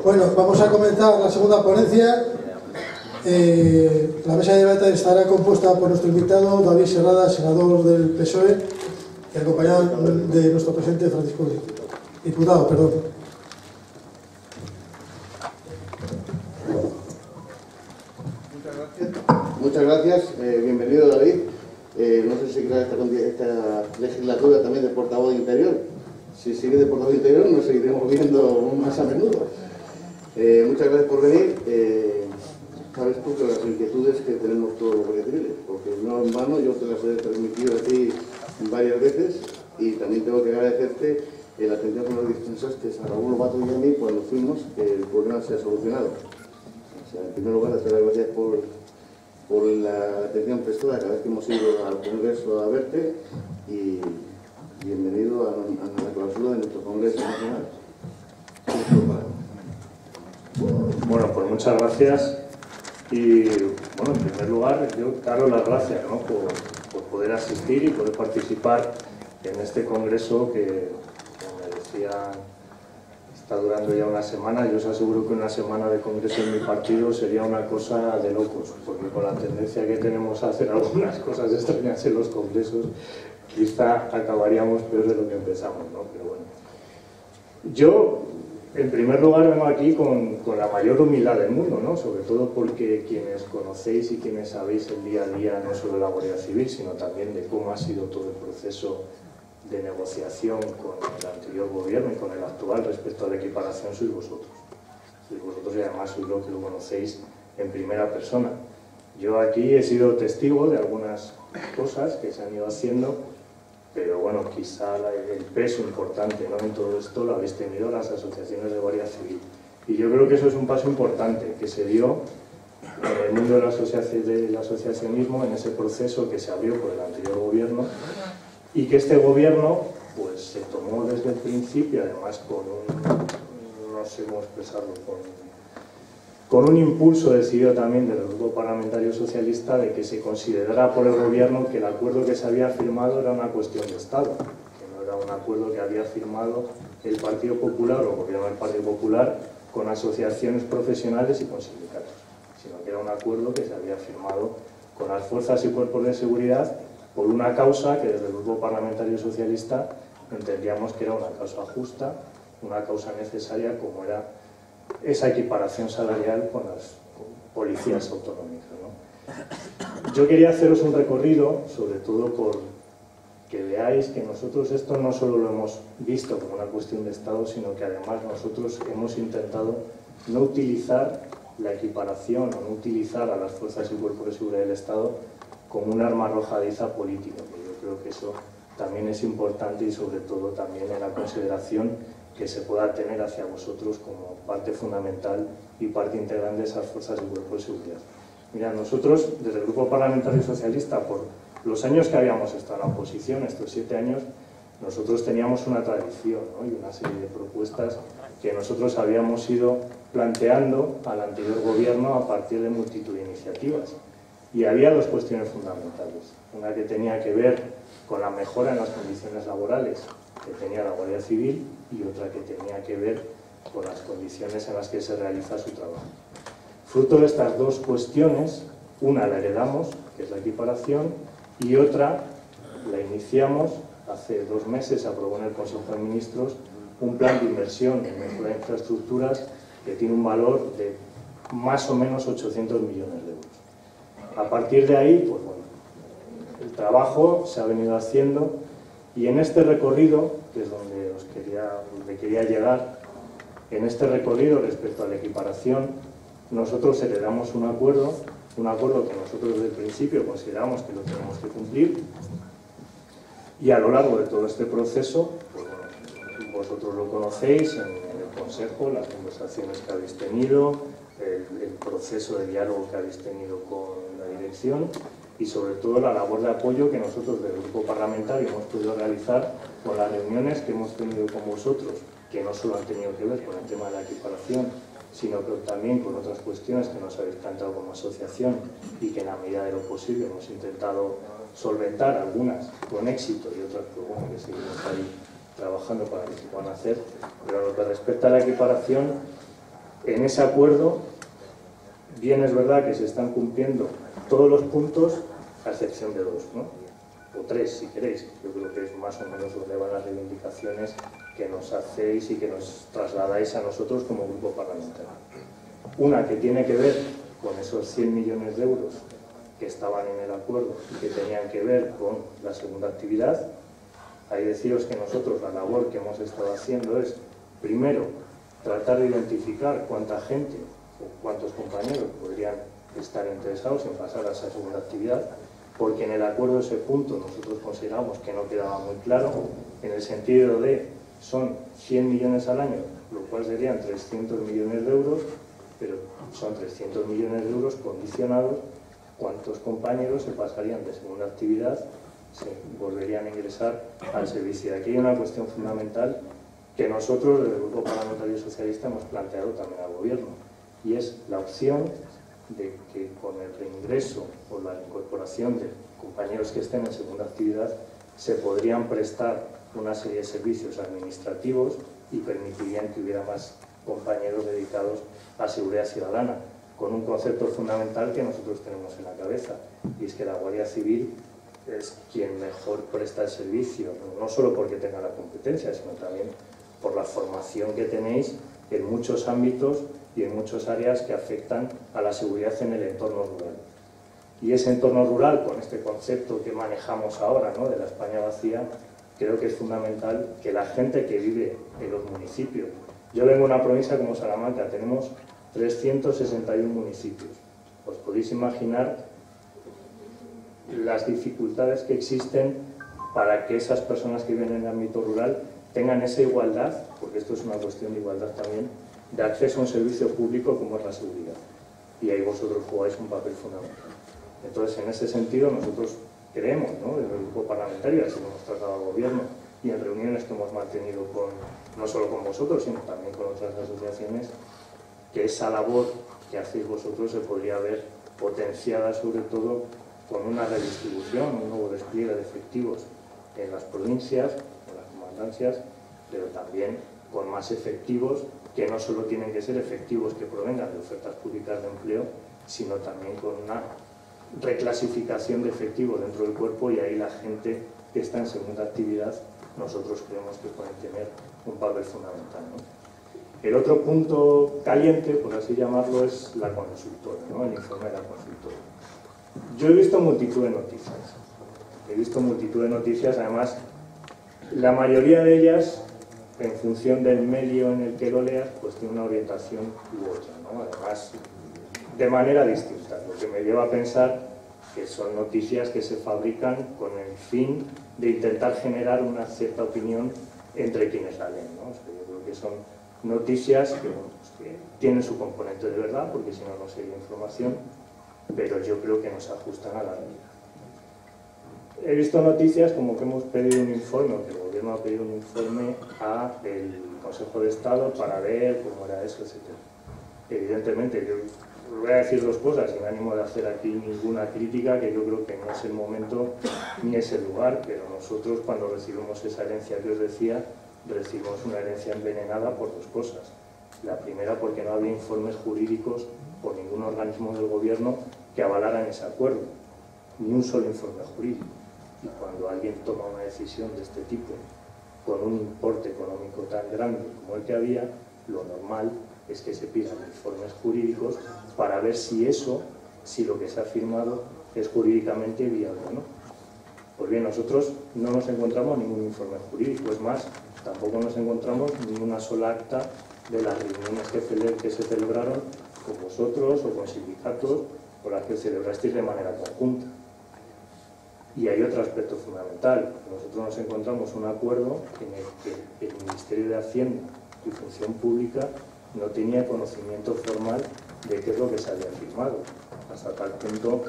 Bueno, vamos a comenzar la segunda ponencia. La mesa de debate estará compuesta por nuestro invitado David Serrada, senador del PSOE, y acompañado de nuestro presidente Francisco diputado, perdón. Muchas gracias. Bienvenido, David. No sé si quizás esta legislatura también de portavoz de Interior. Si sigue de portavoz de Interior, nos seguiremos viendo más a menudo. Muchas gracias por venir. Sabes tú que las inquietudes que tenemos todos los guardias civiles, porque no en vano yo te las he transmitido a ti varias veces, y también tengo que agradecerte la atención que nos dispensaste a Raúl Lobato y a mí cuando fuimos, que el problema se ha solucionado. O sea, en primer lugar, las gracias por la atención prestada cada vez que hemos ido al Congreso a verte, y bienvenido a la clausura de nuestro Congreso Nacional. Bueno, pues muchas gracias. Y bueno, en primer lugar, yo daros las gracias, ¿no?, por poder asistir y poder participar en este congreso que, como me decía, está durando ya una semana. Yo os aseguro que una semana de congreso en mi partido sería una cosa de locos, porque con la tendencia que tenemos a hacer algunas cosas extrañas en los congresos, quizá acabaríamos peor de lo que empezamos, ¿no? Pero bueno, yo en primer lugar vengo aquí con la mayor humildad del mundo, ¿no? Sobre todo porque quienes conocéis y quienes sabéis el día a día, no solo de la Guardia Civil, sino también de cómo ha sido todo el proceso de negociación con el anterior gobierno y con el actual respecto a la equiparación, sois vosotros. Sois vosotros, y además sois lo que lo conocéis en primera persona. Yo aquí he sido testigo de algunas cosas que se han ido haciendo, pero bueno, quizá el peso importante, ¿no?, en todo esto lo habéis tenido las asociaciones de Guardia Civil. Y yo creo que eso es un paso importante que se dio en el mundo del asociacionismo, en ese proceso que se abrió por el anterior gobierno, y que este gobierno pues se tomó desde el principio, además no sé cómo expresarlo, con un impulso decidido también del Grupo Parlamentario Socialista, de que se considerara por el gobierno que el acuerdo que se había firmado era una cuestión de Estado, que no era un acuerdo que había firmado el Partido Popular o el gobierno del Partido Popular con asociaciones profesionales y con sindicatos, sino que era un acuerdo que se había firmado con las fuerzas y cuerpos de seguridad por una causa que desde el Grupo Parlamentario Socialista entendíamos que era una causa justa, una causa necesaria, como era esa equiparación salarial con las policías autonómicas, ¿no? Yo quería haceros un recorrido, sobre todo por que veáis que nosotros esto no solo lo hemos visto como una cuestión de Estado, sino que además nosotros hemos intentado no utilizar la equiparación o no utilizar a las fuerzas y cuerpos de seguridad del Estado como un arma arrojadiza política, que yo creo que eso también es importante, y sobre todo también en la consideración que se pueda tener hacia vosotros como parte fundamental y parte integral de esas fuerzas y cuerpos de seguridad. Mira, nosotros desde el Grupo Parlamentario Socialista, por los años que habíamos estado en la oposición, estos 7 años, nosotros teníamos una tradición, ¿no?, y una serie de propuestas que nosotros habíamos ido planteando al anterior gobierno a partir de multitud de iniciativas. Y había dos cuestiones fundamentales. Una que tenía que ver con la mejora en las condiciones laborales que tenía la Guardia Civil, y otra que tenía que ver con las condiciones en las que se realiza su trabajo. Fruto de estas dos cuestiones, una la heredamos, que es la equiparación, y otra la iniciamos hace 2 meses. Se aprobó en el Consejo de Ministros un plan de inversión en mejora de infraestructuras que tiene un valor de más o menos 800 millones de euros. A partir de ahí, pues bueno, el trabajo se ha venido haciendo, y en este recorrido, que es donde quería llegar, en este recorrido respecto a la equiparación, nosotros heredamos un acuerdo que nosotros desde el principio consideramos que lo tenemos que cumplir, y a lo largo de todo este proceso, pues bueno, vosotros lo conocéis en el Consejo, las conversaciones que habéis tenido, el proceso de diálogo que habéis tenido con la dirección, y sobre todo la labor de apoyo que nosotros del Grupo Parlamentario hemos podido realizar con las reuniones que hemos tenido con vosotros, que no solo han tenido que ver con el tema de la equiparación, sino que también con otras cuestiones que nos habéis planteado como asociación, y que en la medida de lo posible hemos intentado solventar, algunas con éxito y otras, pues bueno, que seguimos ahí trabajando para que se puedan hacer. Pero en lo que respecta a la equiparación, En ese acuerdo, bien es verdad que se están cumpliendo todos los puntos, a excepción de dos, ¿no? O tres, si queréis. Yo creo que es más o menos donde van las reivindicaciones que nos hacéis y que nos trasladáis a nosotros como grupo parlamentario. Una que tiene que ver con esos 100 millones de euros que estaban en el acuerdo y que tenían que ver con la segunda actividad. Ahí deciros que nosotros la labor que hemos estado haciendo es, primero, tratar de identificar cuánta gente o cuántos compañeros podrían estar interesados en pasar a esa segunda actividad, porque en el acuerdo ese punto nosotros consideramos que no quedaba muy claro, en el sentido de son 100 millones al año, lo cual serían 300 millones de euros, pero son 300 millones de euros condicionados, cuántos compañeros se pasarían de segunda actividad, se volverían a ingresar al servicio. Aquí hay una cuestión fundamental que nosotros, desde el Grupo Parlamentario Socialista, hemos planteado también al Gobierno, y es la opción de que con el reingreso o la incorporación de compañeros que estén en segunda actividad se podrían prestar una serie de servicios administrativos y permitirían que hubiera más compañeros dedicados a seguridad ciudadana, con un concepto fundamental que nosotros tenemos en la cabeza, y es que la Guardia Civil es quien mejor presta el servicio, no solo porque tenga la competencia, sino también por la formación que tenéis en muchos ámbitos y en muchas áreas que afectan a la seguridad en el entorno rural. Y ese entorno rural, con este concepto que manejamos ahora, ¿no?, de la España vacía, creo que es fundamental que la gente que vive en los municipios. Yo vengo de una provincia como Salamanca, tenemos 361 municipios. Os podéis imaginar las dificultades que existen para que esas personas que viven en el ámbito rural tengan esa igualdad, porque esto es una cuestión de igualdad también, de acceso a un servicio público como es la seguridad. Y ahí vosotros jugáis un papel fundamental. Entonces, en ese sentido, nosotros creemos, ¿no?, desde el grupo parlamentario, así lo hemos tratado al Gobierno y en reuniones que hemos mantenido no solo con vosotros, sino también con otras asociaciones, que esa labor que hacéis vosotros se podría ver potenciada sobre todo con una redistribución, un nuevo despliegue de efectivos en las provincias, en las comandancias, pero también con más efectivos que no solo tienen que ser efectivos que provengan de ofertas públicas de empleo, sino también con una reclasificación de efectivos dentro del cuerpo, y ahí la gente que está en segunda actividad nosotros creemos que pueden tener un papel fundamental, ¿no? El otro punto caliente, por así llamarlo, es la consultora, ¿no?, el informe de la consultora. Yo he visto multitud de noticias, además la mayoría de ellas, en función del medio en el que lo leas, pues tiene una orientación u otra, ¿no?, además de manera distinta, lo que me lleva a pensar que son noticias que se fabrican con el fin de intentar generar una cierta opinión entre quienes la leen, ¿no? O sea, yo creo que son noticias que, bueno, pues que tienen su componente de verdad, porque si no, no sería información, pero yo creo que no se ajustan a la realidad. He visto noticias como que hemos pedido un informe, o que el Gobierno ha pedido un informe al Consejo de Estado para ver cómo era eso, etc. Evidentemente, yo voy a decir dos cosas, sin ánimo de hacer aquí ninguna crítica, que yo creo que no es el momento ni es el lugar, pero nosotros, cuando recibimos esa herencia que os decía, recibimos una herencia envenenada por dos cosas. La primera, porque no había informes jurídicos por ningún organismo del Gobierno que avalaran ese acuerdo, ni un solo informe jurídico. Y cuando alguien toma una decisión de este tipo, con un importe económico tan grande como el que había, lo normal es que se pidan informes jurídicos para ver si lo que se ha firmado es jurídicamente viable o no. Pues bien, nosotros no nos encontramos ningún informe jurídico, es más, tampoco nos encontramos ninguna sola acta de las reuniones que se celebraron con vosotros o con sindicatos, o las que celebrasteis de manera conjunta. Y hay otro aspecto fundamental. Nosotros nos encontramos un acuerdo en el que el Ministerio de Hacienda y Función Pública no tenía conocimiento formal de qué es lo que se había firmado, hasta tal punto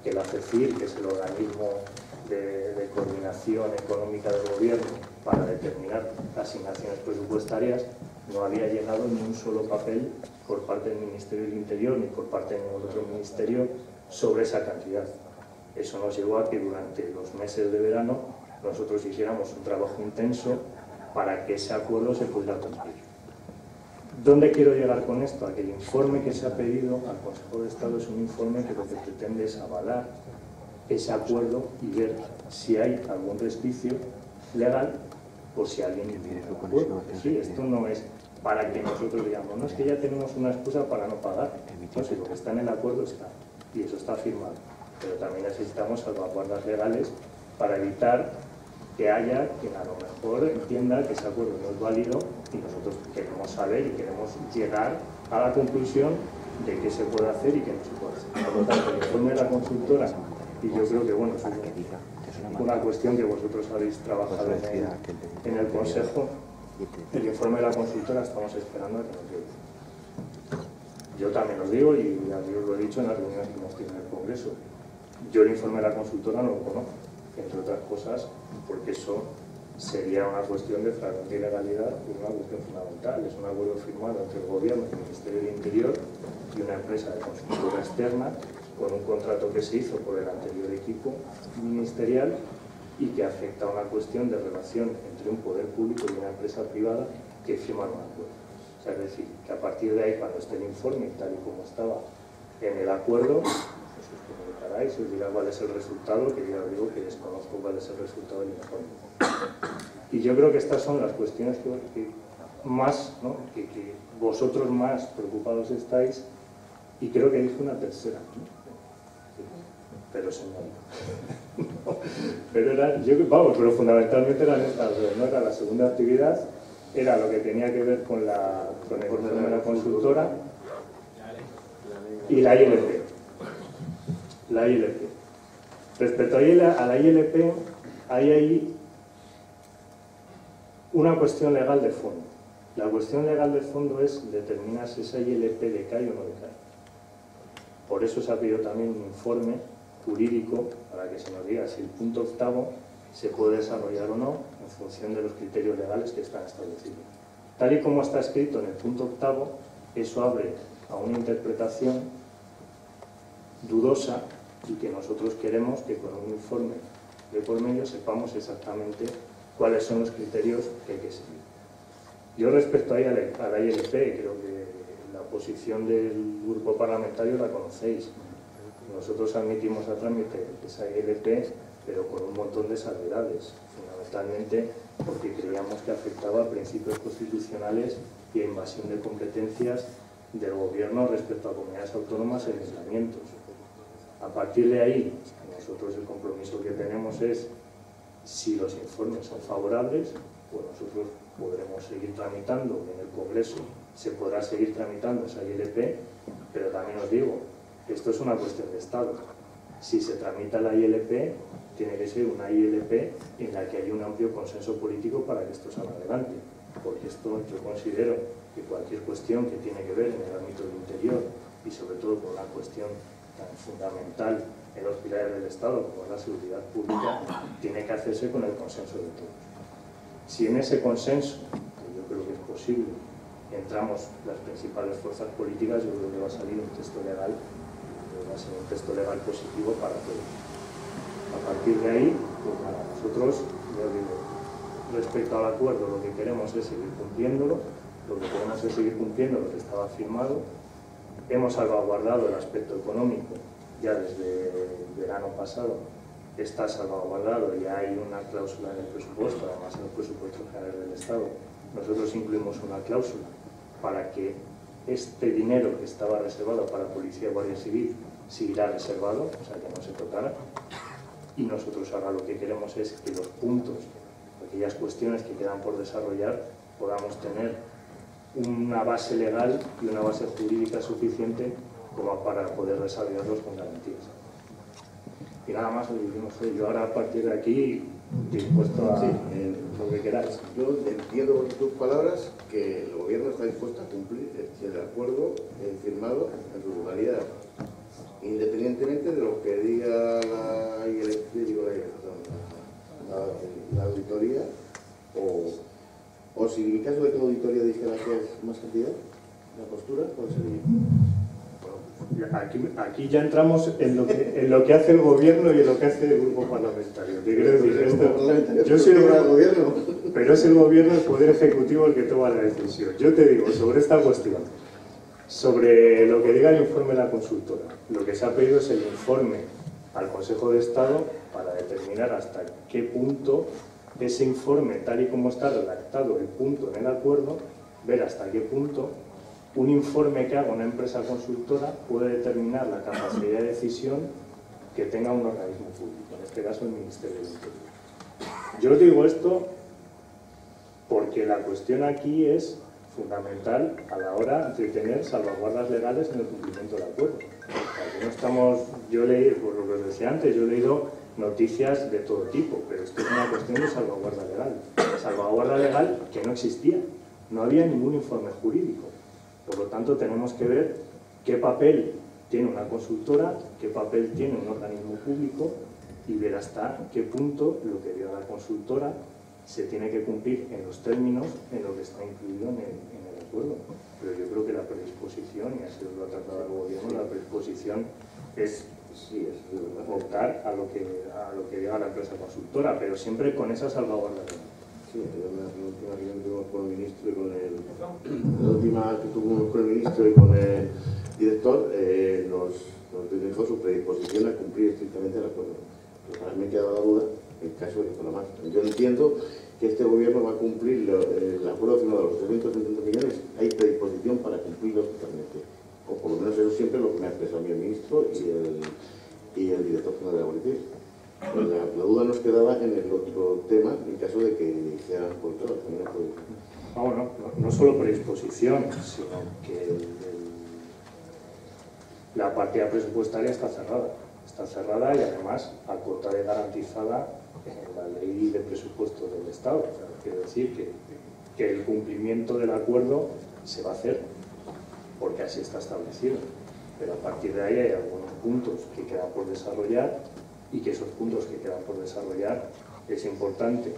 que la CECIR, que es el organismo de coordinación económica del Gobierno para determinar asignaciones presupuestarias, no había llegado ni un solo papel por parte del Ministerio del Interior ni por parte de ningún otro ministerio sobre esa cantidad. Eso nos llevó a que durante los meses de verano nosotros hiciéramos un trabajo intenso para que ese acuerdo se pudiera cumplir. ¿Dónde quiero llegar con esto? A que el informe que se ha pedido al Consejo de Estado es un informe que lo que pretende es avalar ese acuerdo y ver si hay algún resquicio legal o si alguien impide el acuerdo. Sí, esto no es para que nosotros digamos, no es que ya tenemos una excusa para no pagar. No, si lo que está en el acuerdo está, y eso está firmado. Pero también necesitamos salvaguardas legales para evitar que haya quien a lo mejor entienda que ese acuerdo no es válido y nosotros queremos saber y queremos llegar a la conclusión de qué se puede hacer y qué no se puede hacer. Por lo tanto, el informe de la consultora, y yo creo que bueno, es una cuestión que vosotros habéis trabajado en el Consejo, el informe de la consultora estamos esperando a que nos llegue. Yo también os digo, y ya os lo he dicho en las reuniones que hemos tenido en el Congreso, yo el informe de la consultora no lo conozco, entre otras cosas, porque eso sería una cuestión de flagrante ilegalidad y una cuestión fundamental. Es un acuerdo firmado entre el Gobierno, el Ministerio del Interior y una empresa de consultora externa con un contrato que se hizo por el anterior equipo ministerial y que afecta a una cuestión de relación entre un poder público y una empresa privada que firman un acuerdo. O sea, es decir, que a partir de ahí, cuando esté el informe, tal y como estaba en el acuerdo, os comunicaráis, os dirá cuál es el resultado, que ya os digo que desconozco cuál es el resultado del informe. Y yo creo que estas son las cuestiones que más, ¿no? que vosotros más preocupados estáis, y creo que dije una tercera, ¿no? Pero señor. No, pero pero fundamentalmente eran estas dos, ¿no? Era la segunda actividad, era lo que tenía que ver con el informe de la consultora y la ILP. La ILP. Respecto a la ILP, hay ahí una cuestión legal de fondo. La cuestión legal de fondo es determinar si esa ILP decae o no decae. Por eso se ha pedido también un informe jurídico para que se nos diga si el punto octavo se puede desarrollar o no en función de los criterios legales que están establecidos. Tal y como está escrito en el punto octavo, eso abre a una interpretación dudosa y que nosotros queremos que con un informe de por medio sepamos exactamente cuáles son los criterios que hay que seguir. Yo respecto a la ILP, creo que la posición del grupo parlamentario la conocéis. Nosotros admitimos a trámite esa ILP, pero con un montón de salvedades, fundamentalmente porque creíamos que afectaba a principios constitucionales y a invasión de competencias del Gobierno respecto a comunidades autónomas y ayuntamientos. A partir de ahí, nosotros el compromiso que tenemos es, si los informes son favorables, pues nosotros podremos seguir tramitando en el Congreso, se podrá seguir tramitando esa ILP, pero también os digo, esto es una cuestión de Estado. Si se tramita la ILP, tiene que ser una ILP en la que haya un amplio consenso político para que esto salga adelante. Porque esto yo considero que cualquier cuestión que tiene que ver en el ámbito del interior y sobre todo con una cuestión tan fundamental en los pilares del Estado como es la seguridad pública, tiene que hacerse con el consenso de todos. Si en ese consenso, que yo creo que es posible, entramos las principales fuerzas políticas, yo creo que va a salir un texto legal, va a ser un texto legal positivo para todos. A partir de ahí, pues nada, nosotros, ya digo, respecto al acuerdo, lo que queremos es seguir cumpliéndolo, lo que queremos es seguir cumpliendo lo que estaba firmado. Hemos salvaguardado el aspecto económico, ya desde el verano pasado está salvaguardado, ya hay una cláusula en el presupuesto, además en el presupuesto general del Estado. Nosotros incluimos una cláusula para que este dinero que estaba reservado para Policía y Guardia Civil seguirá reservado, o sea que no se tocará. Y nosotros ahora lo que queremos es que los puntos, aquellas cuestiones que quedan por desarrollar, podamos tener una base legal y una base jurídica suficiente como para poder desarrollarlos con garantías. Y nada más, no sé, yo ahora a partir de aquí dispuesto a lo que queráis. Yo entiendo por tus palabras que el Gobierno está dispuesto a cumplir el acuerdo firmado en su totalidad, independientemente de lo que diga la auditoría, o si en caso de que la auditoría dijera que es más cantidad, la postura, ¿cuál sería? Aquí ya entramos en lo que hace el Gobierno y en lo que hace el grupo parlamentario. Yo soy el gobierno. pero es el gobierno, el poder ejecutivo el que toma la decisión. Yo te digo, sobre esta cuestión, sobre lo que diga el informe de la consultora, lo que se ha pedido es el informe al Consejo de Estado para determinar hasta qué punto ese informe, tal y como está redactado el punto en el acuerdo, ver hasta qué punto un informe que haga una empresa consultora puede determinar la capacidad de decisión que tenga un organismo público, en este caso el Ministerio del Interior. Yo digo esto porque la cuestión aquí es fundamental a la hora de tener salvaguardas legales en el cumplimiento del acuerdo. Aquí no estamos, yo leí, por lo que decía antes, yo he leído noticias de todo tipo, pero esto es una cuestión de salvaguarda legal. Salvaguarda legal que no existía, no había ningún informe jurídico. Por lo tanto, tenemos que ver qué papel tiene una consultora, qué papel tiene un organismo público y ver hasta qué punto lo que diga la consultora se tiene que cumplir en los términos en lo que está incluido en el acuerdo. Pero yo creo que la predisposición, y así lo ha tratado el gobierno, la predisposición es optar a lo que diga la empresa consultora, pero siempre con esa salvaguarda. Sí, la última reunión que tuvimos con el ministro y con la última que tuvimos con el ministro y con el director nos dejó su predisposición a cumplir estrictamente el acuerdo. Pero para mí me queda la duda en caso de que fuera más. Yo entiendo que este gobierno va a cumplir el acuerdo firmado de los 370 millones, hay predisposición para cumplirlo totalmente. O por lo menos eso siempre es lo que me ha expresado a mí el ministro y el director general de la Guardia Civil. La duda nos quedaba en el otro tema, en caso de que hicieran control. No solo predisposición, sino que la partida presupuestaria está cerrada y además a cuota de garantizada en la ley de presupuesto del Estado. O sea, quiero decir que el cumplimiento del acuerdo se va a hacer, porque así está establecido. Pero a partir de ahí hay algunos puntos que quedan por desarrollar y que esos puntos que quedan por desarrollar es importante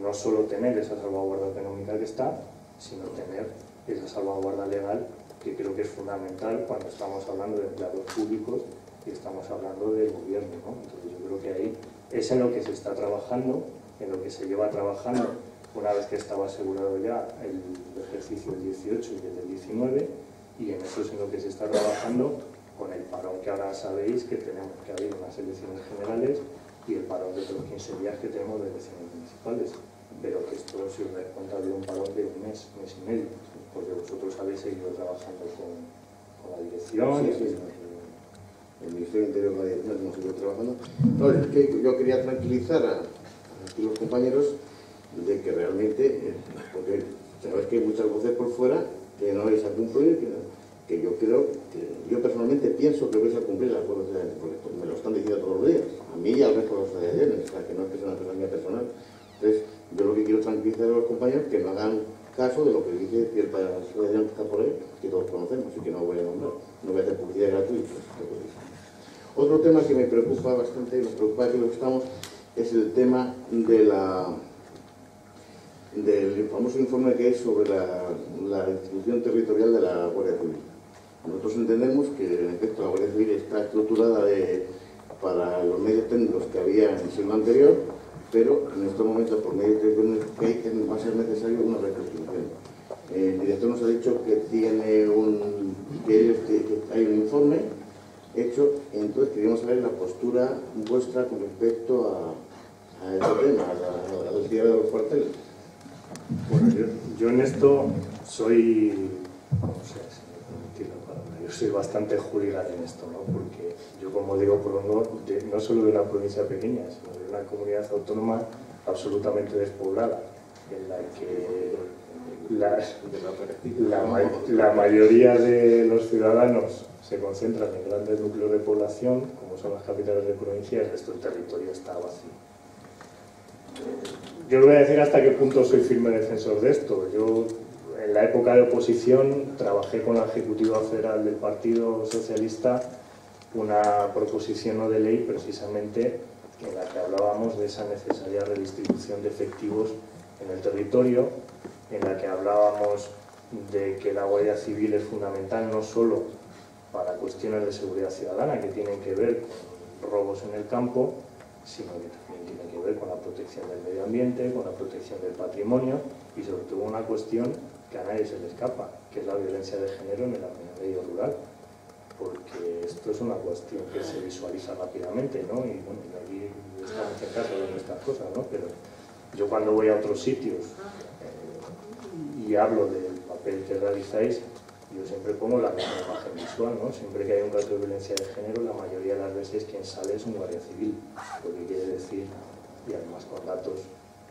no solo tener esa salvaguarda económica que está, sino tener esa salvaguarda legal que creo que es fundamental cuando estamos hablando de empleados públicos y estamos hablando del gobierno, ¿no? Entonces yo creo que ahí es en lo que se está trabajando, en lo que se lleva trabajando una vez que estaba asegurado ya el ejercicio del 18 y el del 19, y en eso es en lo que se está trabajando con el parón que ahora sabéis que tenemos que haber unas elecciones generales y el parón de los 15 días que tenemos de elecciones municipales. Pero que esto, si os dais cuenta, de un parón de un mes y medio, porque vosotros habéis seguido trabajando con la dirección. Sí. El Ministerio del Interior y la dirección hemos seguido trabajando. No, es que yo quería tranquilizar a los compañeros de que realmente, porque sabéis que hay muchas voces por fuera que no vais a cumplir, que yo creo, yo personalmente pienso que vais a cumplir el acuerdo de porque me lo están diciendo todos los días, a mí y al resto de los federaciones, o sea, que no es que sea una cosa mía personal. Entonces, yo lo que quiero tranquilizar a los compañeros que no hagan caso de lo que dice cierta asociación que está por ahí, que todos conocemos y que no voy a nombrar, no voy a hacer publicidad gratuita. Otro tema que me preocupa bastante, y nos preocupa que lo que estamos, es el tema del famoso informe que es sobre la distribución territorial de la Guardia Civil. Nosotros entendemos que, en efecto, la Guardia Civil está estructurada para los medios técnicos que había en el siglo anterior, pero en estos momentos, por medios técnicos que hay, va a ser necesario una reconstrucción. El director nos ha dicho que hay un informe hecho, entonces queríamos saber la postura vuestra con respecto a este tema, al cierre de los cuarteles. Bueno, yo en esto soy, no sé si me permitís la palabra, yo soy bastante hooligan en esto, ¿no? Porque yo, como digo, provengo no solo de una provincia pequeña, sino de una comunidad autónoma absolutamente despoblada, en la que la mayoría de los ciudadanos se concentran en grandes núcleos de población, como son las capitales de provincia, y el resto del territorio está vacío. Yo os voy a decir hasta qué punto soy firme defensor de esto. Yo, en la época de oposición, trabajé con la Ejecutiva Federal del Partido Socialista una proposición no de ley, precisamente, en la que hablábamos de esa necesaria redistribución de efectivos en el territorio, en la que hablábamos de que la Guardia Civil es fundamental no solo para cuestiones de seguridad ciudadana que tienen que ver con robos en el campo, sino que también tiene que ver con la protección del medio ambiente, con la protección del patrimonio y sobre todo una cuestión que a nadie se le escapa, que es la violencia de género en el medio rural, porque esto es una cuestión que se visualiza rápidamente, ¿no? Y bueno, aquí estamos en casa de estas cosas, ¿no? Pero yo cuando voy a otros sitios y hablo del papel que realizáis, yo siempre pongo la misma imagen visual, ¿no? Siempre que hay un caso de violencia de género, la mayoría de las veces quien sale es un guardia civil, lo que quiere decir, y además con datos,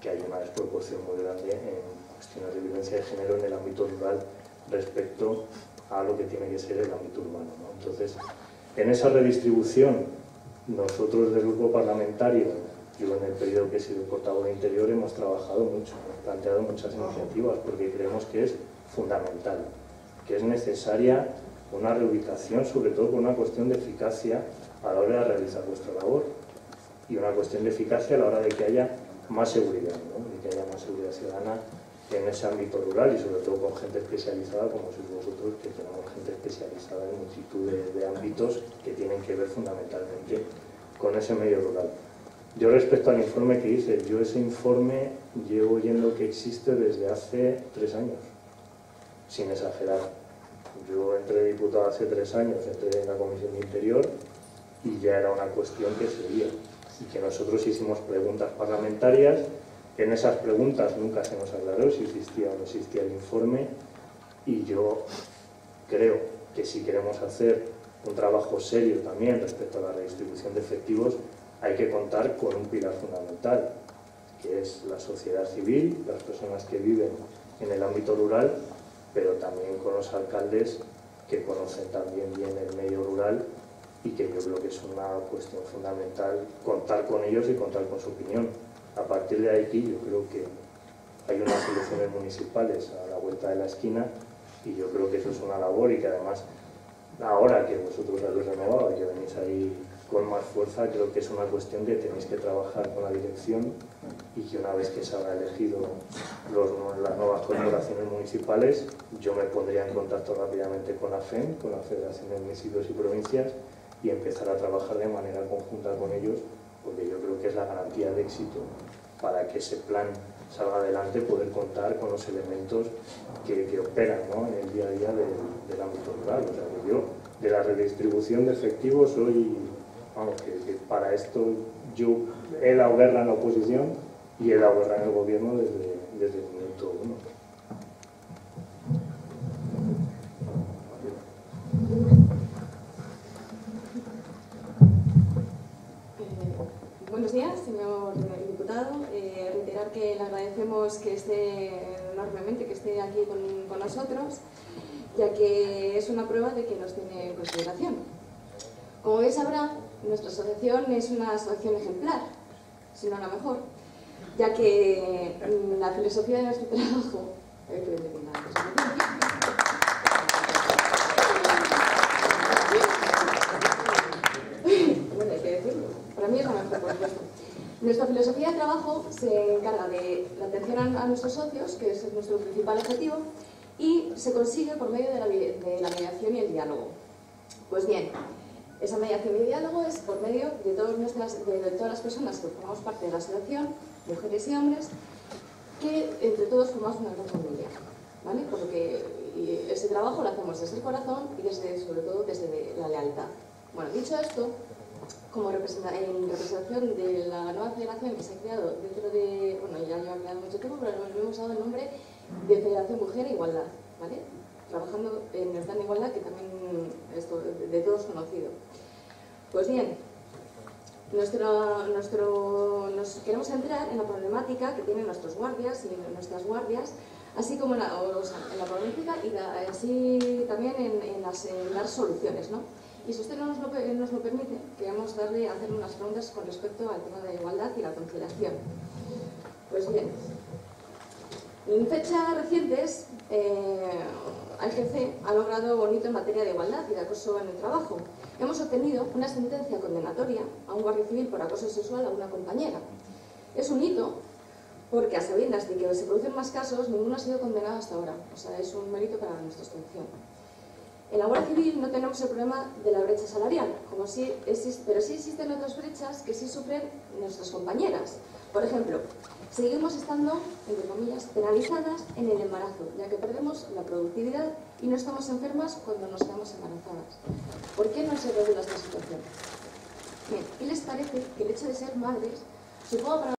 que hay una desproporción muy grande en cuestiones de violencia de género en el ámbito rural respecto a lo que tiene que ser el ámbito urbano, ¿no? Entonces, en esa redistribución, nosotros del grupo parlamentario, yo en el periodo que he sido portavoz de Interior, hemos trabajado mucho, hemos planteado muchas iniciativas, porque creemos que es fundamental, que es necesaria una reubicación, sobre todo por una cuestión de eficacia a la hora de realizar vuestra labor y una cuestión de eficacia a la hora de que haya más seguridad, ¿no? De que haya más seguridad ciudadana en ese ámbito rural y sobre todo con gente especializada como sois vosotros, que tenemos gente especializada en multitud de ámbitos que tienen que ver fundamentalmente con ese medio rural. Yo respecto al informe que hice, yo ese informe llevo oyendo que existe desde hace 3 años, sin exagerar. Yo entré diputado hace 3 años, entré en la Comisión de Interior y ya era una cuestión que seguía y que nosotros hicimos preguntas parlamentarias. En esas preguntas nunca se nos aclaró si existía o no existía el informe y yo creo que si queremos hacer un trabajo serio también respecto a la redistribución de efectivos, hay que contar con un pilar fundamental, que es la sociedad civil, las personas que viven en el ámbito rural, pero también con los alcaldes que conocen también bien el medio rural y que yo creo que es una cuestión fundamental contar con ellos y contar con su opinión. A partir de aquí yo creo que hay unas elecciones municipales a la vuelta de la esquina y yo creo que eso es una labor y que además ahora que vosotros habéis renovado y que venís ahí con más fuerza, creo que es una cuestión que tenéis que trabajar con la dirección y que una vez que se habrá elegido las nuevas corporaciones municipales, yo me pondría en contacto rápidamente con la FEM, con la Federación de Municipios y Provincias, y empezar a trabajar de manera conjunta con ellos, porque yo creo que es la garantía de éxito para que ese plan salga adelante, poder contar con los elementos que operan, ¿no?, en el día a día del ámbito rural. O sea, que yo de la redistribución de efectivos soy, vamos, que para esto yo he dado guerra en la oposición y he dado guerra en el gobierno desde el minuto 1. Buenos días, señor diputado. Reiterar que le agradecemos que esté enormemente, que esté aquí con nosotros, ya que es una prueba de que nos tiene en consideración. Como bien sabrá, nuestra asociación es una asociación ejemplar, si no la mejor, ya que la filosofía de nuestro trabajo... Bueno, hay que decirlo. Para mí es la mejor, por supuesto. Nuestra filosofía de trabajo se encarga de la atención a nuestros socios, que es nuestro principal objetivo, y se consigue por medio de la mediación y el diálogo. Pues bien, esa mediación y el diálogo es por medio de todas las personas que formamos parte de la asociación, mujeres y hombres, que entre todos formamos una gran familia, ¿vale? Por lo que ese trabajo lo hacemos desde el corazón y sobre todo desde la lealtad. Bueno, dicho esto, como en representación de la nueva federación que se ha creado dentro de, bueno, ya lleva creado mucho tiempo, pero nos hemos dado el nombre de Federación Mujer e Igualdad, ¿vale? Trabajando en el plan de igualdad, que también es de todos conocido. Pues bien, nos queremos centrar en la problemática que tienen nuestros guardias y nuestras guardias, así como en la problemática y así también en dar soluciones, ¿no? Y si usted nos lo permite, queremos hacer unas preguntas con respecto al tema de la igualdad y la conciliación. Pues bien, en fechas recientes, AGC ha logrado bonito en materia de igualdad y de acoso en el trabajo. Hemos obtenido una sentencia condenatoria a un guardia civil por acoso sexual a una compañera. Es un hito porque, a sabiendas de que se producen más casos, ninguno ha sido condenado hasta ahora. O sea, es un mérito para nuestra institución. En la Guardia Civil no tenemos el problema de la brecha salarial, pero sí existen otras brechas que sí sufren nuestras compañeras. Por ejemplo, seguimos estando, entre comillas, penalizadas en el embarazo, ya que perdemos la productividad y no estamos enfermas cuando nos quedamos embarazadas. ¿Por qué no se regula esta situación? Bien, ¿qué les parece que el hecho de ser madres suponga para